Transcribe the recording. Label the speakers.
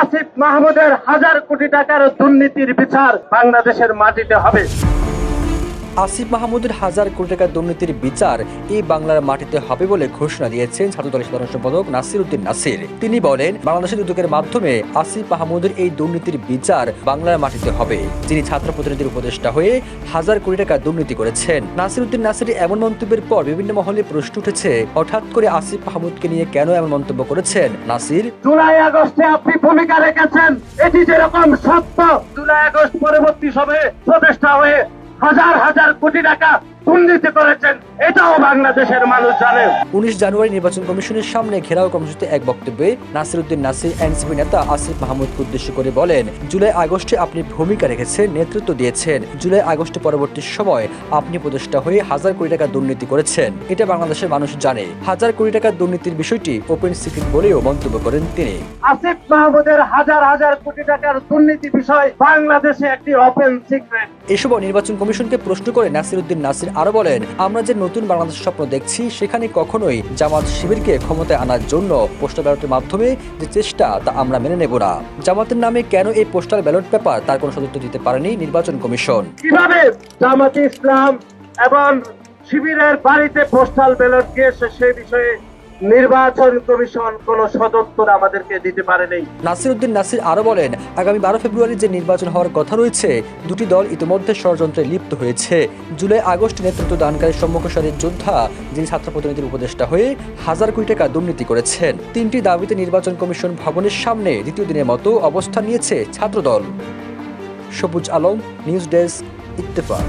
Speaker 1: আসিফ মাহমুদের হাজার কোটি টাকার দুর্নীতির বিচার বাংলাদেশের মাটিতে হবে।
Speaker 2: আসিফ মাহমুদের হাজার কোটি টাকার দুর্নীতির বিচার এই বাংলার মাটিতে হবে বলে ঘোষণা দিয়েছেন ছাত্রদলের সাধারণ সম্পাদক নাসির উদ্দিন নাসির। তিনি বলেন, বাংলাদেশের উদ্যোগের মাধ্যমে আসিফ মাহমুদের এই দুর্নীতির বিচার বাংলার মাটিতে হবে, যিনি ছাত্র প্রতিনিধির উপদেষ্টা হয়ে হাজার কোটি টাকা দুর্নীতি করেছেন। নাসির উদ্দিন নাসির এমন মন্তব্যের পর বিভিন্ন মহলে প্রশ্ন উঠেছে, হঠাৎ করে আসিফ মাহমুদকে নিয়ে কেন এমন মন্তব্য করেছেন নাসির?
Speaker 1: জুলাই আগস্টে আপনি ভূমিকা রেখেছেন, এটি যেরকম সত্য, জুলাই আগস্ট পরবর্তী সময়ে প্রতিষ্ঠা হয়ে হাজার হাজার কোটি টাকা দুর্নীতি করেছেন, এটাও বাংলাদেশের মানুষ জানে।
Speaker 2: 19 জানুয়ারি নির্বাচন কমিশনের সামনে ঘেরাও কর্মসূচিতে এক বক্তব্যে নাসির উদ্দিন নাসির এনসিপি নেতা আসিফ মাহমুদকে উদ্দেশ্য করে বলেন, জুলাই আগস্টে আপনি ভূমিকা রেখেছেন, নেতৃত্ব দিয়েছেন। জুলাই আগস্টে পরবর্তী সময় আপনি উপদেষ্টা হয়ে হাজার কোটি টাকা দুর্নীতি করেছেন, এটা বাংলাদেশের মানুষ জানে। হাজার কোটি টাকার দুর্নীতির বিষয়টি ওপেন সিক্রেট বলেও মন্তব্য করেন তিনি।
Speaker 1: আসিফ মাহমুদের হাজার হাজার কোটি টাকার দুর্নীতি বিষয় বাংলাদেশে একটি ওপেন সিক্রেট।
Speaker 2: এসব নির্বাচন কমিশনকে প্রশ্ন করে নাসির উদ্দিন নাসির আরো বলেন, আমরা যে নতুন বাংলাদেশ স্বপ্ন দেখছি, সেখানে কখনোই জামাত শিবিরকে ক্ষমতায় আনার জন্য পোস্টাল ব্যালটের মাধ্যমে যে চেষ্টা, তা আমরা মেনে নেব না। জামাতের নামে কেন এই পোস্টাল ব্যালট পেপার, তার কোনো সদুত্তর দিতে পারেনি নির্বাচন কমিশন।
Speaker 1: কিভাবে জামাতে ইসলাম এবং শিবিরের বাড়িতে পোস্টাল ব্যালট গিয়েছে সে বিষয়ে নির্বাচন কমিশন কোন সদুত্তর আমাদেরকে দিতে পারেনি।
Speaker 2: নাসির উদ্দিন নাসির আরো বলেন, আগামী 12 ফেব্রুয়ারি যে নির্বাচন হওয়ার কথা রয়েছে, দুটি দল ইতিমধ্যে ষড়যন্ত্রে লিপ্ত হয়েছে। জুলাই আগস্ট নেতৃত্ব দানকারী সম্মুখসারির যোদ্ধা, যিনি ছাত্র প্রতিনিধির উপদেষ্টা হয়ে হাজার কোটি টাকা দুর্নীতি করেছেন। 3টি দাবিতে নির্বাচন কমিশন ভবনের সামনে দ্বিতীয় দিনের মতো অবস্থান নিয়েছে ছাত্রদল। সবুজ আলম, নিউজ ডেস্ক, ইত্তেফাক।